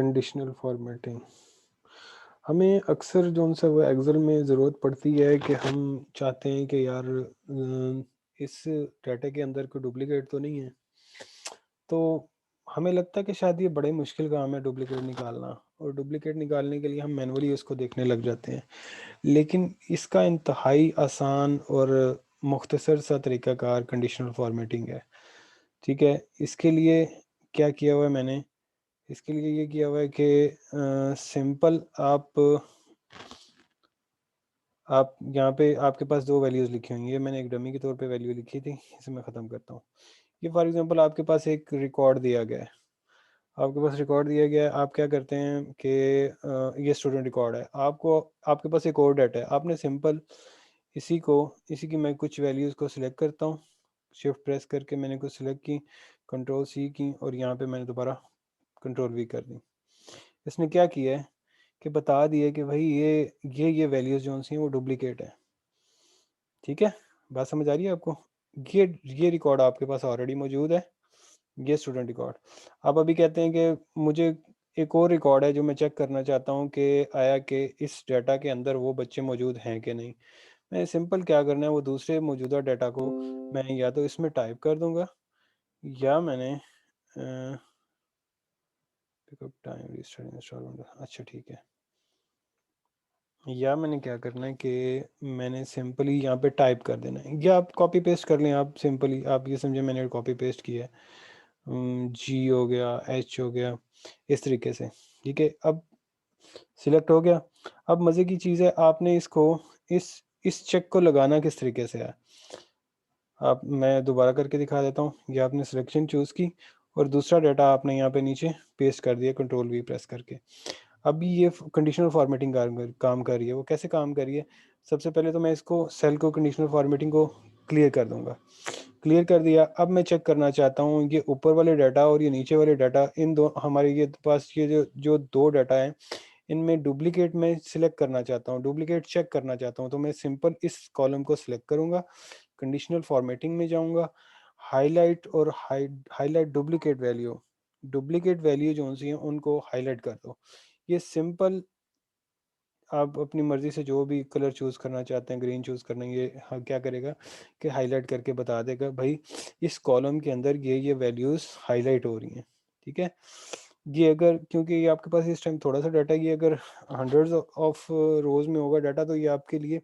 Conditional formatting हमें अक्सर जो सा वो एक्सेल में ज़रूरत पड़ती है कि हम चाहते हैं कि यार इस डाटा के अंदर कोई डुप्लीकेट तो नहीं है। तो हमें लगता है कि शायद ये बड़े मुश्किल काम है डुप्लीकेट निकालना, और डुप्लीकेट निकालने के लिए हम मैनुअली उसको देखने लग जाते हैं। लेकिन इसका इंतहाई आसान और मुख्तसर सा तरीक़ाकार कंडीशनल फॉर्मेटिंग है। ठीक है? इसके लिए क्या किया हुआ है मैंने, इसके लिए ये किया हुआ है कि सिंपल आप यहाँ पे आपके पास 2 वैल्यूज़ लिखी हुई हैं। ये मैंने एक डमी के तौर पे वैल्यू लिखी थी, इसे मैं ख़त्म करता हूँ। ये फॉर एग्ज़ाम्पल आपके पास एक रिकॉर्ड दिया गया है। आपके पास रिकॉर्ड दिया गया है, आप क्या करते हैं कि ये स्टूडेंट रिकॉर्ड है। आपको आपके पास एक और डाटा है, आपने सिंपल इसी की मैं कुछ वैल्यूज़ को सिलेक्ट करता हूँ। शिफ्ट प्रेस करके मैंने कुछ सिलेक्ट की, कंट्रोल सी की और यहाँ पे मैंने दोबारा कंट्रोल वी कर दी। इसने क्या किया है कि बता दिया कि भाई ये वैल्यूज़ जो-सी हैं वो डुप्लीकेट है। ठीक है? बात समझ आ रही है आपको? ये रिकॉर्ड आपके पास ऑलरेडी मौजूद है, ये स्टूडेंट रिकॉर्ड। आप अभी कहते हैं कि मुझे एक और रिकॉर्ड है जो मैं चेक करना चाहता हूँ कि आया कि इस डाटा के अंदर वो बच्चे मौजूद हैं कि नहीं। मैं सिंपल क्या करना है, वो दूसरे मौजूदा डाटा को मैं या तो इसमें टाइप कर दूँगा, या मैंने पिकअप टाइम रीस्टार्ट इंस्टॉल, अच्छा ठीक है। या मैंने क्या करना है कि मैंने सिंपली यहाँ पे टाइप कर देना है, या आप कॉपी पेस्ट कर लें। आप सिंपली आप ये समझे मैंने कॉपी पेस्ट किया है। जी हो गया, एच हो गया, इस तरीके से। ठीक है, अब सिलेक्ट हो गया। अब मज़े की चीज़ है, आपने इसको इस चेक को लगाना किस तरीके से है, आप मैं दोबारा करके दिखा देता हूँ। ये आपने सिलेक्शन चूज़ की और दूसरा डाटा आपने यहाँ पे नीचे पेस्ट कर दिया कंट्रोल वी प्रेस करके। अभी ये कंडीशनल फॉर्मेटिंग काम कर रही है। वो कैसे काम कर रही है? सबसे पहले तो मैं इसको सेल को कंडीशनल फॉर्मेटिंग को क्लियर कर दूंगा। क्लियर कर दिया। अब मैं चेक करना चाहता हूँ ये ऊपर वाले डाटा और ये नीचे वाले डाटा, इन दो हमारे ये पास ये जो जो दो डाटा हैं, इनमें डुप्लीकेट मैं सिलेक्ट करना चाहता हूँ, डुप्लीकेट चेक करना चाहता हूँ। तो मैं सिंपल इस कॉलम को सिलेक्ट करूंगा, कंडीशनल फॉर्मेटिंग में जाऊंगा, हाईलाइट और हाईलाइट डुप्लीकेट वैल्यू जो सी हैं उनको हाईलाइट कर दो। ये सिंपल, आप अपनी मर्ज़ी से जो भी कलर चूज़ करना चाहते हैं, ग्रीन चूज़ करना है, ये हाँ, क्या करेगा कि हाइलाइट करके बता देगा भाई इस कॉलम के अंदर ये वैल्यूज़ हाइलाइट हो रही हैं। ठीक है? ये अगर, क्योंकि ये आपके पास इस टाइम थोड़ा-सा डाटा, ये अगर हंड्रेड्स ऑफ रोज़ में होगा डाटा, तो ये आपके लिए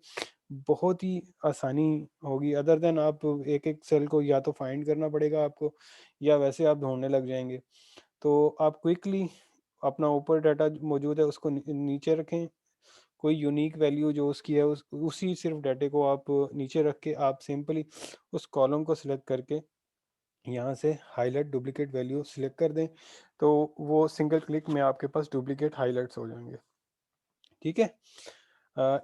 बहुत ही आसानी होगी। अदर देन आप एक-एक सेल को या तो फाइंड करना पड़ेगा आपको, या वैसे आप ढूँढने लग जाएँगे। तो आप क्विकली अपना ऊपर डाटा मौजूद है उसको नीचे रखें, कोई यूनिक वैल्यू जो उसकी है उसी सिर्फ डाटे को आप नीचे रख के आप सिंपली उस कॉलम को सिलेक्ट करके यहाँ से हाईलाइट डुप्लीकेट वैल्यू सिलेक्ट कर दें, तो वो सिंगल क्लिक में आपके पास डुप्लीकेट हाईलाइट्स हो जाएंगे। ठीक है?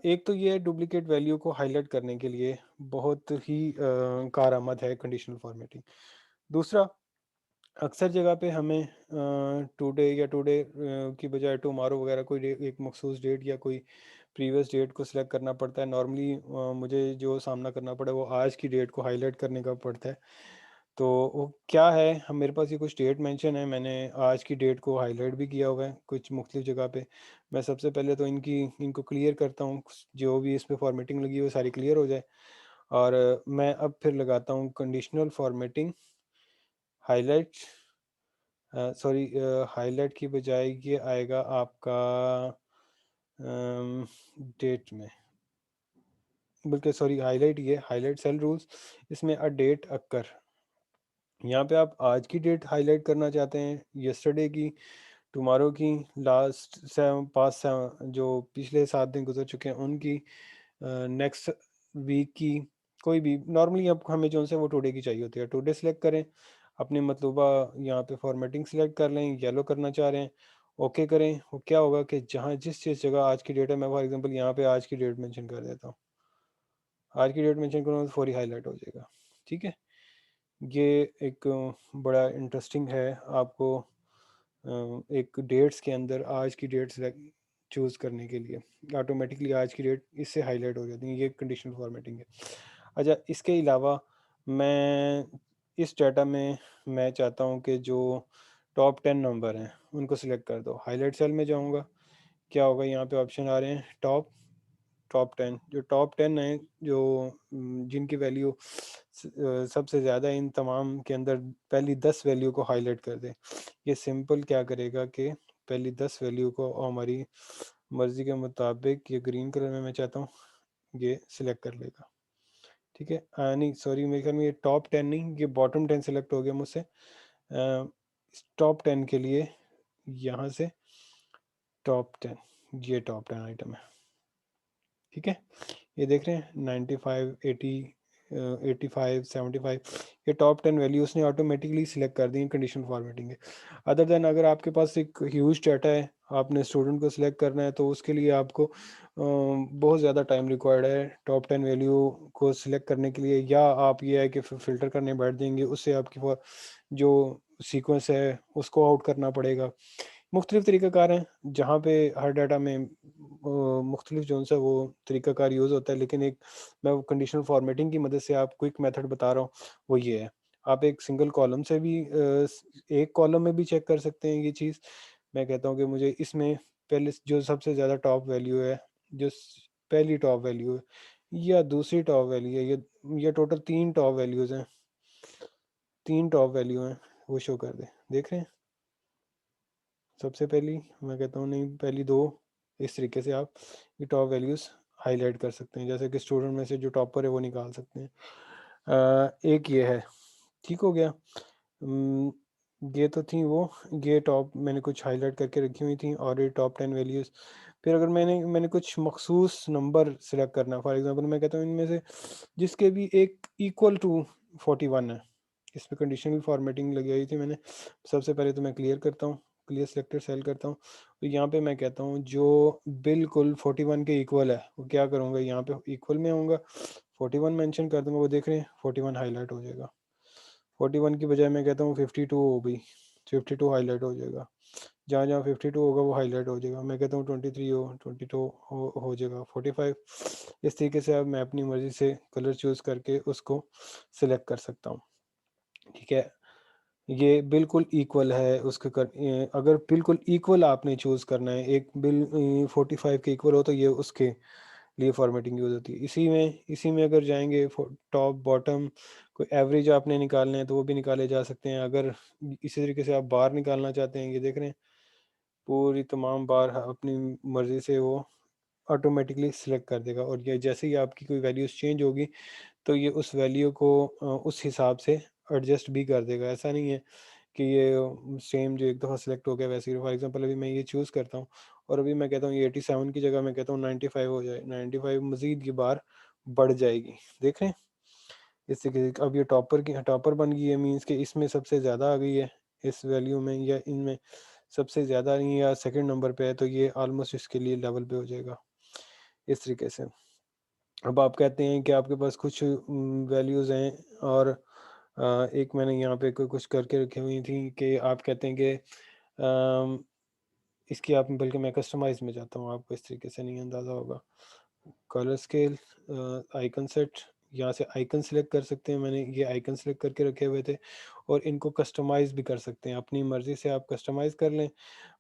एक तो ये डुप्लीकेट वैल्यू को हाईलाइट करने के लिए बहुत ही कारआमद है कंडीशनल फॉर्मेटिंग। दूसरा, अक्सर जगह पे हमें टुडे या टुडे की बजाय टुमारो वगैरह कोई एक मखसूस डेट या कोई प्रीवियस डेट को सिलेक्ट करना पड़ता है। नॉर्मली मुझे जो सामना करना पड़ा वो आज की डेट को हाईलाइट करने का पड़ता है। तो वो क्या है, हम मेरे पास ये कुछ डेट मेंशन है, मैंने आज की डेट को हाईलाइट भी किया हुआ है कुछ मुख्तलिफ जगह पे। मैं सबसे पहले तो इनको क्लियर करता हूँ, जो भी इस पे फॉर्मेटिंग लगी है वो सारी क्लियर हो जाए। और मैं अब फिर लगाता हूँ conditional formatting highlight, sorry, highlight की बजाय ये आएगा आपका डेट में, बल्कि सॉरी, हाइलाइट, ये हाइलाइट सेल रूल्स, इसमें अ डेट अक्कर। यहाँ पे आप आज की डेट हाइलाइट करना चाहते हैं, यस्टरडे की, टुमारो की, लास्ट सेवन पास सेवन जो पिछले 7 दिन गुजर चुके हैं उनकी, नेक्स्ट वीक की, कोई भी। नॉर्मली अब हमें जो है वो टुडे की चाहिए होती है, टुडे सेलेक्ट करें, अपने मतलूबा यहाँ पे फॉर्मेटिंग सेलेक्ट कर लें, येलो करना चाह रहे हैं, ओके करें। वो क्या होगा कि जहाँ जिस जगह आज की डेट है, मैं फॉर एग्जांपल यहाँ पे आज की डेट मेंशन कर देता हूँ, आज की डेट मेंशन करूँगा तो फौरी हाईलाइट हो जाएगा। ठीक है? ये एक बड़ा इंटरेस्टिंग है आपको एक डेट्स के अंदर आज की डेट सेलेक्ट चूज़ करने के लिए ऑटोमेटिकली आज की डेट इससे हाईलाइट हो जाती है। ये कंडीशनल फॉर्मेटिंग है। अच्छा, इसके अलावा मैं इस डाटा में मैं चाहता हूँ कि जो टॉप 10 नंबर हैं उनको सिलेक्ट कर दो। हाईलाइट सेल में जाऊंगा, क्या होगा, यहाँ पे ऑप्शन आ रहे हैं टॉप टॉप 10। जो टॉप 10 हैं, जो जिनकी वैल्यू सबसे ज़्यादा इन तमाम के अंदर पहली 10 वैल्यू को हाईलाइट कर दे। ये सिंपल क्या करेगा कि पहली 10 वैल्यू को हमारी मर्ज़ी के मुताबिक, ये ग्रीन कलर में मैं चाहता हूँ, ये सिलेक्ट कर लेगा। ठीक है, नहीं सॉरी, मेरे ख्याल में ये टॉप 10 नहीं, ये बॉटम 10 सिलेक्ट हो गया मुझसे। टॉप 10 के लिए यहाँ से टॉप 10, ये टॉप 10 आइटम है। ठीक है, ये देख रहे हैं 95, 80, 85, 75, ये टॉप 10 वैल्यू उसने ऑटोमेटिकली सिलेक्ट कर दी कंडीशन फॉर्मेटिंग के। अदर देन अगर आपके पास एक ह्यूज डाटा है, आपने स्टूडेंट को सिलेक्ट करना है, तो उसके लिए आपको बहुत ज़्यादा टाइम रिक्वायर्ड है टॉप 10 वैल्यू को सिलेक्ट करने के लिए, या आप ये है कि फ़िल्टर करने बैठ जाएंगे, उससे आपकी जो सीक्वेंस है उसको आउट करना पड़ेगा। मुख्तलिफ तरीक़ाकार हैं जहाँ पे हर डाटा में मुख्तलिफ जो सा वो तरीक़ाकार यूज़ होता है, लेकिन एक मैं वो कंडीशनल फॉर्मेटिंग की मदद से आप क्विक मेथड बता रहा हूँ, वो ये है। आप एक सिंगल कॉलम से भी एक कॉलम में भी चेक कर सकते हैं ये चीज़। मैं कहता हूँ कि मुझे इसमें पहले जो सबसे ज़्यादा टॉप वैल्यू है, जो पहली टॉप वैल्यू है या दूसरी टॉप वैल्यू है, ये टोटल 3 टॉप वैल्यूज़ हैं, 3 टॉप वैल्यू हैं, वो शो कर दें। देख रहे हैं, सबसे पहली, मैं कहता हूँ नहीं, पहली दो, इस तरीके से आप ये टॉप वैल्यूज़ हाईलाइट कर सकते हैं, जैसे कि स्टूडेंट में से जो टॉपर है वो निकाल सकते हैं। एक ये है, ठीक हो गया। ये तो थी वो, ये टॉप मैंने कुछ हाईलाइट करके रखी हुई थी, और ये टॉप 10 वैल्यूज़। फिर अगर मैंने कुछ मखसूस नंबर सेलेक्ट करना, फॉर एग्जांपल मैं कहता हूँ इनमें से जिसके भी एक इक्वल टू 41 है, इस पे कंडीशनल फॉर्मेटिंग लगी हुई थी मैंने। सबसे पहले तो मैं क्लियर करता हूँ, क्लियर सिलेक्टेड सेल करता हूँ, तो यहाँ पे मैं कहता हूँ जो बिल्कुल 41 के इक्वल है, वो क्या करूँगा, यहाँ पे इक्वल में आऊँगा, 41 मेंशन कर दूंगा, वो देख रहे हैं 41 हाईलाइट हो जाएगा। 41 की बजाय मैं कहता हूँ 52 हो गई, 52 हाईलाइट हो जाएगा। जहाँ जहाँ 52 होगा वो हाईलाइट हो जाएगा। मैं कहता हूँ 23 हो, 22 हो जाएगा, 45। इस तरीके से अब मैं अपनी मर्ज़ी से कलर चूज़ करके उसको सिलेक्ट कर सकता हूँ। ठीक है, ये बिल्कुल इक्वल है उसके अगर बिल्कुल इक्वल आपने चूज़ करना है, एक 45 के इक्वल हो, तो ये उसके लिए फॉर्मेटिंग यूज़ होती है। इसी में अगर जाएंगे टॉप बॉटम, कोई एवरेज आपने निकालना है तो वो भी निकाले जा सकते हैं। अगर इसी तरीके से आप बार निकालना चाहते हैं, ये देख रहे हैं पूरी तमाम बार अपनी मर्ज़ी से वो ऑटोमेटिकली सिलेक्ट कर देगा, और ये जैसे ही आपकी कोई वैल्यूज़ चेंज होगी, तो ये उस वैल्यू को उस हिसाब से एडजस्ट भी कर देगा। ऐसा नहीं है कि ये सेम जो एक दफ़ा सेलेक्ट हो गया वैसे ही। फॉर एग्जांपल अभी मैं ये चूज़ करता हूँ, और अभी मैं कहता हूँ ये 87 की जगह मैं कहता हूँ 95 हो जाए, 95 मज़ीद ये बार बढ़ जाएगी। देख रहे हैं? इस तरीके से अब ये टॉपर बन गई है, मीन्स कि इसमें सबसे ज़्यादा आ गई है, इस वैल्यू में या इनमें सबसे ज़्यादा नहीं, या सेकंड नंबर पे है, तो ये ऑलमोस्ट इसके लिए लेवल पे हो जाएगा, इस तरीके से। अब आप कहते हैं कि आपके पास कुछ वैल्यूज़ हैं, और एक मैंने यहाँ पे कुछ करके रखी हुई थी कि आप कहते हैं कि इसकी आप, बल्कि मैं कस्टमाइज़ में जाता हूँ, आपको इस तरीके से नहीं अंदाज़ा होगा। कलर स्केल, आइकन सेट, यहाँ से आइकन सेलेक्ट कर सकते हैं। मैंने ये आइकन सेलेक्ट करके रखे हुए थे, और इनको कस्टमाइज़ भी कर सकते हैं, अपनी मर्ज़ी से आप कस्टमाइज़ कर लें।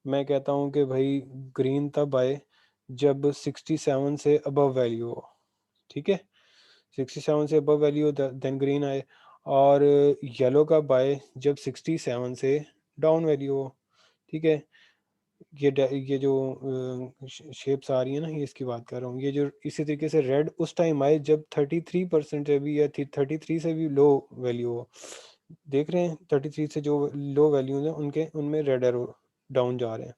मैं कहता हूँ कि भाई ग्रीन तब आए जब 67 से अबव वैल्यू हो, ठीक है? 67 से अबव वैल्यू हो देन ग्रीन आए, और येलो कब आए, जब 67 से डाउन वैल्यू हो, ठीक है? ये जो शेप्स आ रही है ना, ये इसकी बात कर रहा हूँ। ये जो इसी तरीके से रेड उस टाइम आए जब 33% से भी, या 33 से भी लो वैल्यू हो। देख रहे हैं 33 से जो लो वैल्यूज हैं उनके उनमें रेड एरो डाउन जा रहे हैं,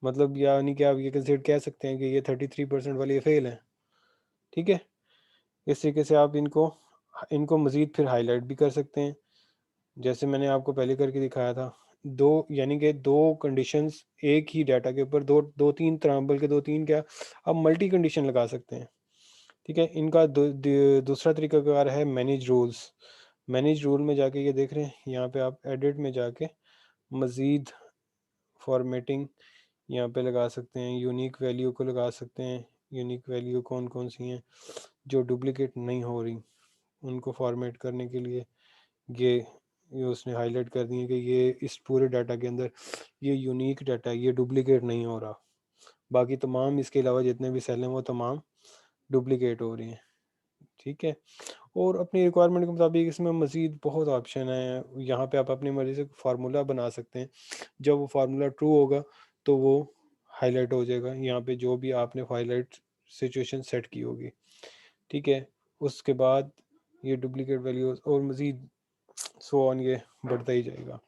मतलब यानी कि आप ये कंसिडर कह सकते हैं कि ये 33% वाले फेल हैं। ठीक है, इस तरीके से आप इनको इनको मज़ीद फिर हाईलाइट भी कर सकते हैं, जैसे मैंने आपको पहले करके दिखाया था। दो, यानी कि दो कंडीशंस एक ही डाटा के ऊपर, दो दो तीन तरह, बल्कि दो तीन क्या, आप मल्टी कंडीशन लगा सकते हैं। ठीक है, इनका दूसरा तरीकाकार है मैनेज रूल्स। मैनेज रूल में जाके ये देख रहे हैं, यहाँ पे आप एडिट में जाके मज़ीद फॉर्मेटिंग यहाँ पे लगा सकते हैं, यूनिक वैल्यू को लगा सकते हैं। यूनिक वैल्यू कौन कौन सी हैं जो डुप्लिकेट नहीं हो रही, उनको फॉर्मेट करने के लिए ये ये उसने हाईलाइट कर दिए कि ये इस पूरे डाटा के अंदर ये यूनिक डाटा है, ये डुप्लीकेट नहीं हो रहा। बाकी तमाम इसके अलावा जितने भी सेल हैं वो तमाम डुप्लीकेट हो रही हैं। ठीक है, और अपनी रिक्वायरमेंट के मुताबिक इसमें मज़ीद बहुत ऑप्शन हैं। यहाँ पे आप अपनी मर्ज़ी से फार्मूला बना सकते हैं। जब वो फार्मूला ट्रू होगा तो वो हाईलाइट हो जाएगा यहाँ पे, जो भी आपने हाईलाइट सिचुएशन सेट की होगी। ठीक है, उसके बाद ये डुप्लीकेट वैल्यूज़ और मज़ीद सो ऑन ये बढ़ता ही जाएगा।